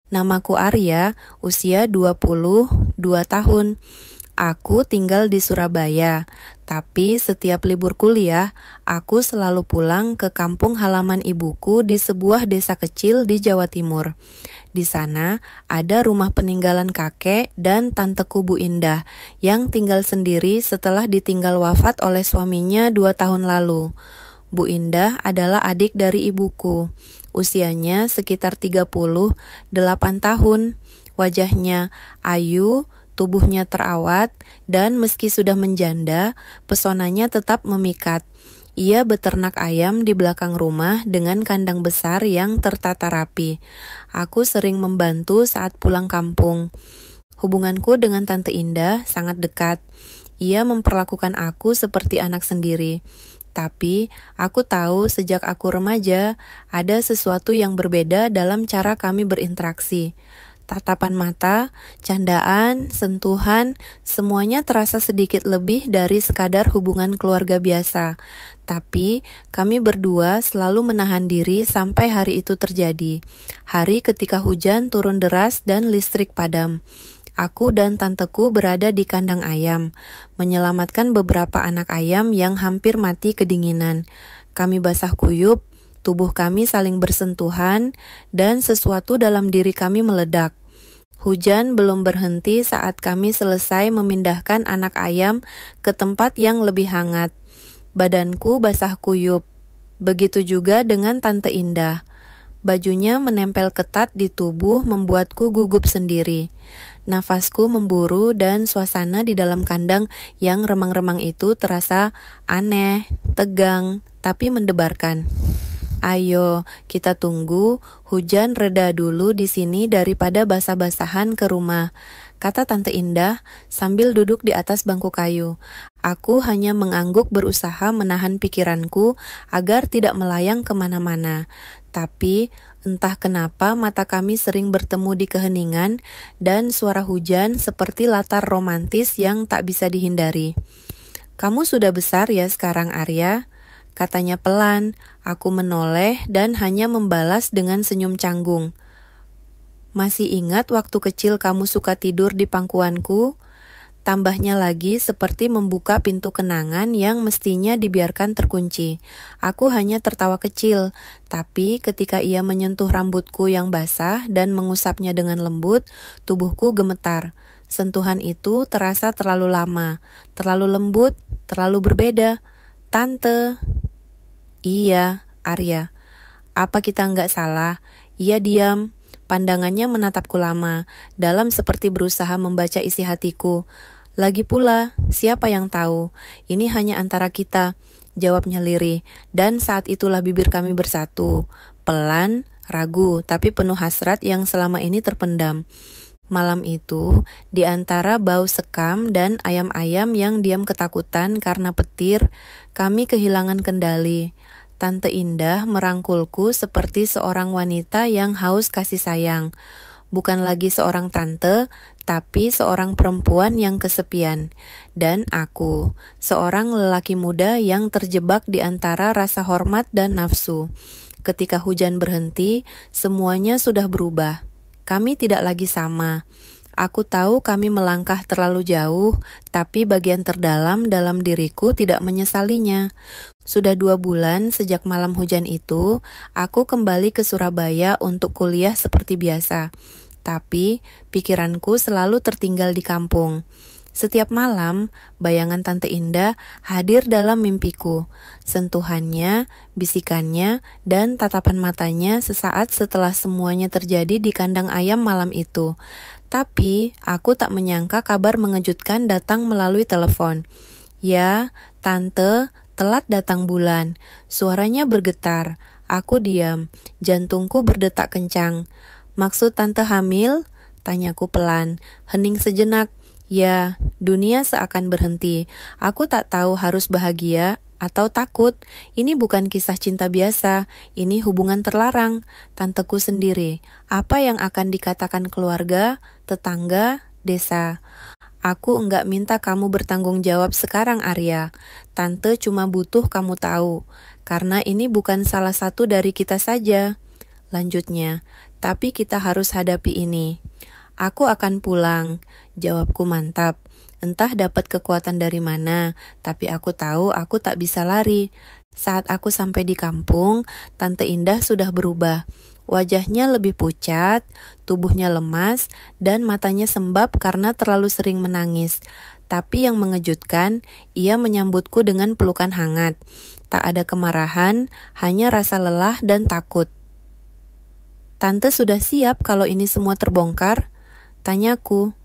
Namaku Arya, usia 22 tahun. Aku tinggal di Surabaya, tapi setiap libur kuliah, aku selalu pulang ke kampung halaman ibuku di sebuah desa kecil di Jawa Timur. Di sana ada rumah peninggalan kakek dan tanteku Bu Indah yang tinggal sendiri setelah ditinggal wafat oleh suaminya 2 tahun lalu. Bu Indah adalah adik dari ibuku. Usianya sekitar 38 tahun. Wajahnya ayu, tubuhnya terawat, dan meski sudah menjanda, pesonanya tetap memikat. Ia beternak ayam di belakang rumah dengan kandang besar yang tertata rapi. Aku sering membantu saat pulang kampung. Hubunganku dengan Tante Indah sangat dekat. Ia memperlakukan aku seperti anak sendiri. Tapi, aku tahu sejak aku remaja, ada sesuatu yang berbeda dalam cara kami berinteraksi. Tatapan mata, candaan, sentuhan, semuanya terasa sedikit lebih dari sekadar hubungan keluarga biasa. Tapi, kami berdua selalu menahan diri sampai hari itu terjadi. Hari ketika hujan turun deras dan listrik padam. Aku dan tanteku berada di kandang ayam, menyelamatkan beberapa anak ayam yang hampir mati kedinginan. Kami basah kuyup, tubuh kami saling bersentuhan, dan sesuatu dalam diri kami meledak. Hujan belum berhenti saat kami selesai memindahkan anak ayam ke tempat yang lebih hangat. Badanku basah kuyup. Begitu juga dengan Tante Indah. Bajunya menempel ketat di tubuh membuatku gugup sendiri. Nafasku memburu dan suasana di dalam kandang yang remang-remang itu terasa aneh, tegang, tapi mendebarkan. Ayo, kita tunggu hujan reda dulu di sini daripada basah-basahan ke rumah, kata Tante Indah sambil duduk di atas bangku kayu. Aku hanya mengangguk berusaha menahan pikiranku agar tidak melayang kemana-mana. Tapi entah kenapa mata kami sering bertemu di keheningan dan suara hujan seperti latar romantis yang tak bisa dihindari. Kamu sudah besar ya sekarang, Arya? Katanya pelan. Aku menoleh dan hanya membalas dengan senyum canggung. Masih ingat waktu kecil kamu suka tidur di pangkuanku? Tambahnya lagi seperti membuka pintu kenangan yang mestinya dibiarkan terkunci. Aku hanya tertawa kecil, tapi ketika ia menyentuh rambutku yang basah dan mengusapnya dengan lembut, tubuhku gemetar. Sentuhan itu terasa terlalu lama, terlalu lembut, terlalu berbeda. Tante. Iya, Arya. Apa kita nggak salah? Ia diam. Pandangannya menatapku lama, dalam seperti berusaha membaca isi hatiku. Lagi pula, siapa yang tahu? Ini hanya antara kita, jawabnya lirih. Dan saat itulah bibir kami bersatu. Pelan, ragu, tapi penuh hasrat yang selama ini terpendam. Malam itu, di antara bau sekam dan ayam-ayam yang diam ketakutan karena petir, kami kehilangan kendali. Tante Indah merangkulku seperti seorang wanita yang haus kasih sayang. Bukan lagi seorang tante, tapi seorang perempuan yang kesepian. Dan aku, seorang lelaki muda yang terjebak di antara rasa hormat dan nafsu. Ketika hujan berhenti, semuanya sudah berubah. Kami tidak lagi sama. Aku tahu kami melangkah terlalu jauh, tapi bagian terdalam dalam diriku tidak menyesalinya. Sudah 2 bulan sejak malam hujan itu, aku kembali ke Surabaya untuk kuliah seperti biasa. Tapi, pikiranku selalu tertinggal di kampung. Setiap malam, bayangan Tante Indah hadir dalam mimpiku. Sentuhannya, bisikannya, dan tatapan matanya sesaat setelah semuanya terjadi di kandang ayam malam itu. Tapi, aku tak menyangka kabar mengejutkan datang melalui telepon. Ya, Tante, telat datang bulan. Suaranya bergetar. Aku diam. Jantungku berdetak kencang. Maksud Tante hamil? Tanyaku pelan. Hening sejenak. Ya, dunia seakan berhenti. Aku tak tahu harus bahagia atau takut. Ini bukan kisah cinta biasa. Ini hubungan terlarang. Tanteku sendiri. Apa yang akan dikatakan keluarga, tetangga, desa? Aku enggak minta kamu bertanggung jawab sekarang, Arya. Tante cuma butuh kamu tahu. Karena ini bukan salah satu dari kita saja. Lanjutnya, Tapi kita harus hadapi ini. Aku akan pulang, jawabku mantap. Entah dapat kekuatan dari mana, tapi aku tahu aku tak bisa lari. Saat aku sampai di kampung, Tante Indah sudah berubah. Wajahnya lebih pucat, tubuhnya lemas, dan matanya sembab karena terlalu sering menangis. Tapi yang mengejutkan, ia menyambutku dengan pelukan hangat. Tak ada kemarahan, hanya rasa lelah dan takut. Tante sudah siap kalau ini semua terbongkar? Tanyaku.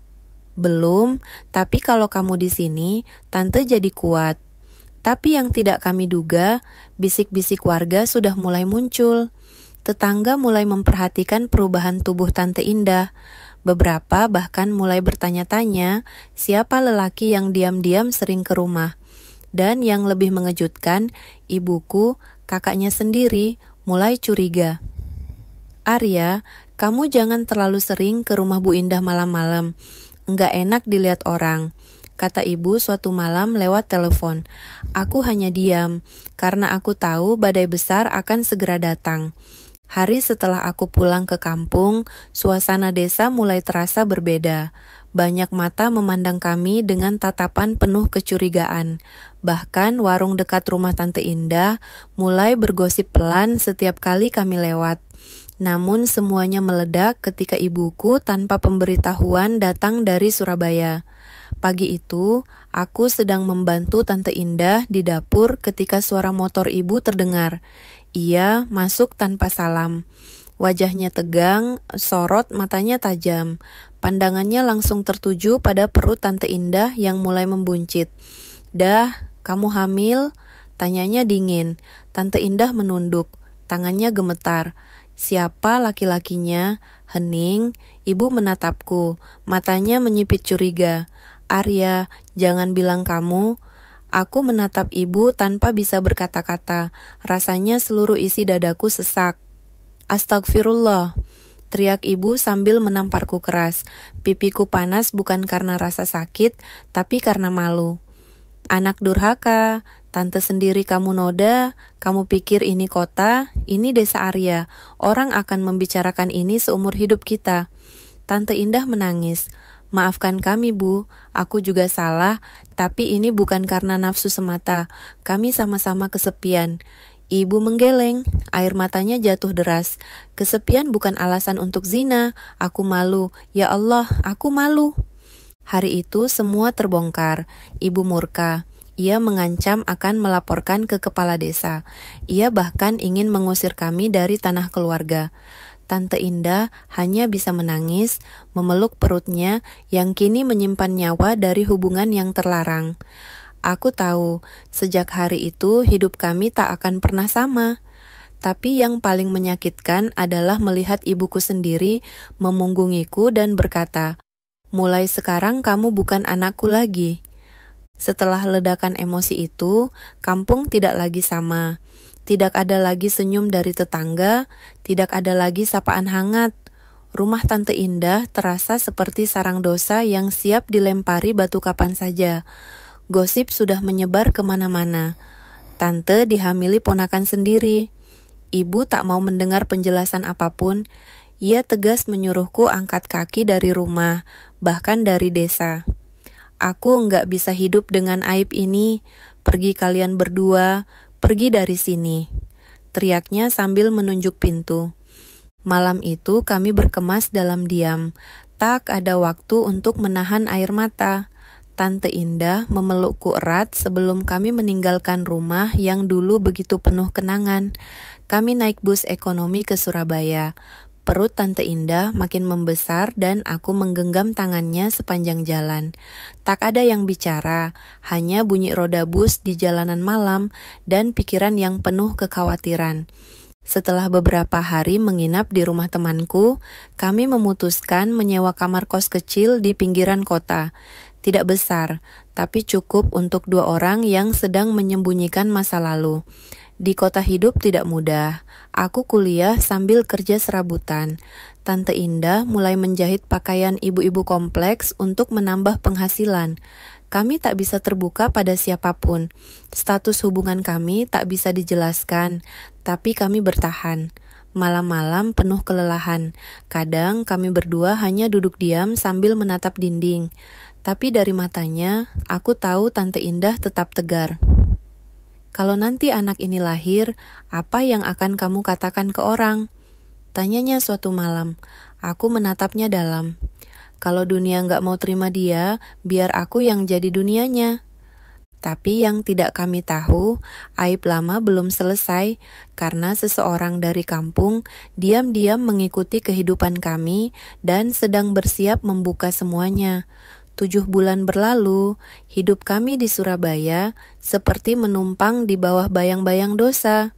Belum, tapi kalau kamu di sini, Tante jadi kuat. Tapi yang tidak kami duga, bisik-bisik warga sudah mulai muncul. Tetangga mulai memperhatikan perubahan tubuh Tante Indah. Beberapa bahkan mulai bertanya-tanya siapa lelaki yang diam-diam sering ke rumah. Dan yang lebih mengejutkan, ibuku, kakaknya sendiri, mulai curiga. Arya, kamu jangan terlalu sering ke rumah Bu Indah malam-malam. Enggak enak dilihat orang, kata ibu suatu malam lewat telepon. Aku hanya diam, karena aku tahu badai besar akan segera datang. Hari setelah aku pulang ke kampung, suasana desa mulai terasa berbeda. Banyak mata memandang kami dengan tatapan penuh kecurigaan. Bahkan warung dekat rumah Tante Indah mulai bergosip pelan setiap kali kami lewat. Namun semuanya meledak ketika ibuku tanpa pemberitahuan datang dari Surabaya. Pagi itu, aku sedang membantu Tante Indah di dapur ketika suara motor ibu terdengar. Ia masuk tanpa salam. Wajahnya tegang, sorot matanya tajam. Pandangannya langsung tertuju pada perut Tante Indah yang mulai membuncit. "Dah, kamu hamil?" Tanyanya dingin. Tante Indah menunduk, tangannya gemetar. Siapa laki-lakinya? Hening, ibu menatapku, matanya menyipit curiga. Arya, jangan bilang kamu. Aku menatap ibu tanpa bisa berkata-kata. Rasanya seluruh isi dadaku sesak. Astagfirullah, teriak ibu sambil menamparku keras. Pipiku panas bukan karena rasa sakit, tapi karena malu. Anak durhaka, tante sendiri kamu noda, kamu pikir ini kota, ini desa Arya. Orang akan membicarakan ini seumur hidup kita. Tante Indah menangis. Maafkan kami, Bu, aku juga salah, tapi ini bukan karena nafsu semata. Kami sama-sama kesepian. Ibu menggeleng, air matanya jatuh deras. Kesepian bukan alasan untuk zina, aku malu. Ya Allah, aku malu. Hari itu semua terbongkar. Ibu murka. Ia mengancam akan melaporkan ke kepala desa. Ia bahkan ingin mengusir kami dari tanah keluarga. Tante Indah hanya bisa menangis, memeluk perutnya yang kini menyimpan nyawa dari hubungan yang terlarang. Aku tahu, sejak hari itu hidup kami tak akan pernah sama. Tapi yang paling menyakitkan adalah melihat ibuku sendiri memunggungiku dan berkata, "Mulai sekarang kamu bukan anakku lagi." Setelah ledakan emosi itu, kampung tidak lagi sama. Tidak ada lagi senyum dari tetangga, tidak ada lagi sapaan hangat. Rumah Tante Indah terasa seperti sarang dosa yang siap dilempari batu kapan saja. Gosip sudah menyebar kemana-mana. Tante dihamili ponakan sendiri. Ibu tak mau mendengar penjelasan apapun. Ia tegas menyuruhku angkat kaki dari rumah, bahkan dari desa. Aku enggak bisa hidup dengan aib ini. Pergi kalian berdua, pergi dari sini. Teriaknya sambil menunjuk pintu. Malam itu kami berkemas dalam diam. Tak ada waktu untuk menahan air mata. Tante Indah memelukku erat sebelum kami meninggalkan rumah yang dulu begitu penuh kenangan. Kami naik bus ekonomi ke Surabaya. Perut Tante Indah makin membesar dan aku menggenggam tangannya sepanjang jalan. Tak ada yang bicara, hanya bunyi roda bus di jalanan malam dan pikiran yang penuh kekhawatiran. Setelah beberapa hari menginap di rumah temanku, kami memutuskan menyewa kamar kos kecil di pinggiran kota. Tidak besar, tapi cukup untuk 2 orang yang sedang menyembunyikan masa lalu. Di kota hidup tidak mudah. Aku kuliah sambil kerja serabutan. Tante Indah mulai menjahit pakaian ibu-ibu kompleks untuk menambah penghasilan. Kami tak bisa terbuka pada siapapun. Status hubungan kami tak bisa dijelaskan, tapi kami bertahan. Malam-malam penuh kelelahan. Kadang kami berdua hanya duduk diam sambil menatap dinding. Tapi dari matanya, aku tahu Tante Indah tetap tegar. Kalau nanti anak ini lahir, apa yang akan kamu katakan ke orang? Tanyanya suatu malam. Aku menatapnya dalam. Kalau dunia nggak mau terima dia, biar aku yang jadi dunianya. Tapi yang tidak kami tahu, aib lama belum selesai karena seseorang dari kampung diam-diam mengikuti kehidupan kami dan sedang bersiap membuka semuanya. 7 bulan berlalu, hidup kami di Surabaya seperti menumpang di bawah bayang-bayang dosa.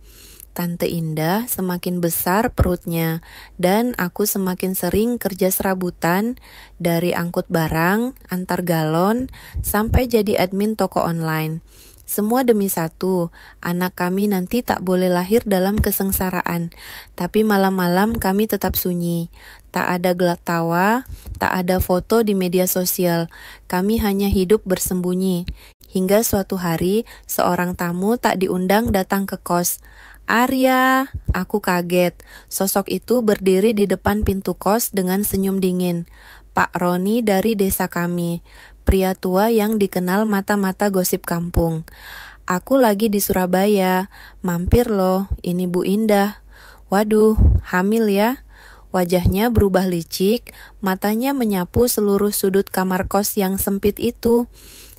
Tante Indah semakin besar perutnya, dan aku semakin sering kerja serabutan dari angkut barang, antar galon, sampai jadi admin toko online. Semua demi satu, anak kami nanti tak boleh lahir dalam kesengsaraan, tapi malam-malam kami tetap sunyi. Tak ada gelak tawa, tak ada foto di media sosial, kami hanya hidup bersembunyi. Hingga suatu hari, seorang tamu tak diundang datang ke kos. Arya, aku kaget. Sosok itu berdiri di depan pintu kos dengan senyum dingin. Pak Roni dari desa kami, pria tua yang dikenal mata-mata gosip kampung. Aku lagi di Surabaya, mampir loh, ini Bu Indah. Waduh, hamil ya? Wajahnya berubah licik, matanya menyapu seluruh sudut kamar kos yang sempit itu.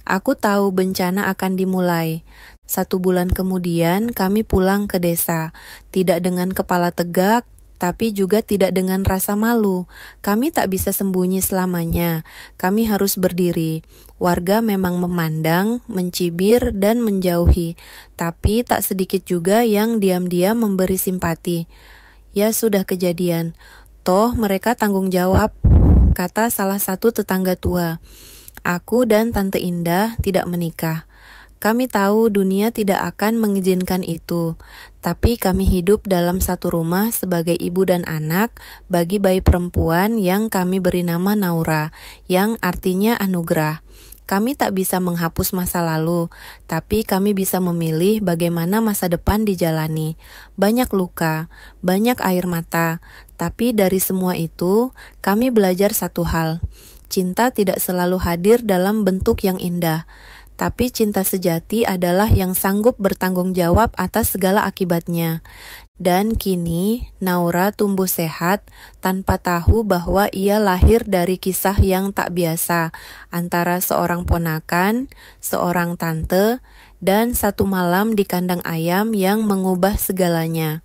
Aku tahu bencana akan dimulai. 1 bulan kemudian kami pulang ke desa, tidak dengan kepala tegak, tapi juga tidak dengan rasa malu. Kami tak bisa sembunyi selamanya, kami harus berdiri. Warga memang memandang, mencibir, dan menjauhi, tapi tak sedikit juga yang diam-diam memberi simpati. Ya sudah kejadian, toh mereka tanggung jawab, kata salah satu tetangga tua. Aku dan Tante Indah tidak menikah. Kami tahu dunia tidak akan mengizinkan itu, tapi kami hidup dalam satu rumah sebagai ibu dan anak bagi bayi perempuan yang kami beri nama Naura, yang artinya anugerah. Kami tak bisa menghapus masa lalu, tapi kami bisa memilih bagaimana masa depan dijalani. Banyak luka, banyak air mata, tapi dari semua itu, kami belajar satu hal. Cinta tidak selalu hadir dalam bentuk yang indah. Tapi cinta sejati adalah yang sanggup bertanggung jawab atas segala akibatnya. Dan kini Naura tumbuh sehat tanpa tahu bahwa ia lahir dari kisah yang tak biasa antara seorang ponakan, seorang tante, dan satu malam di kandang ayam yang mengubah segalanya.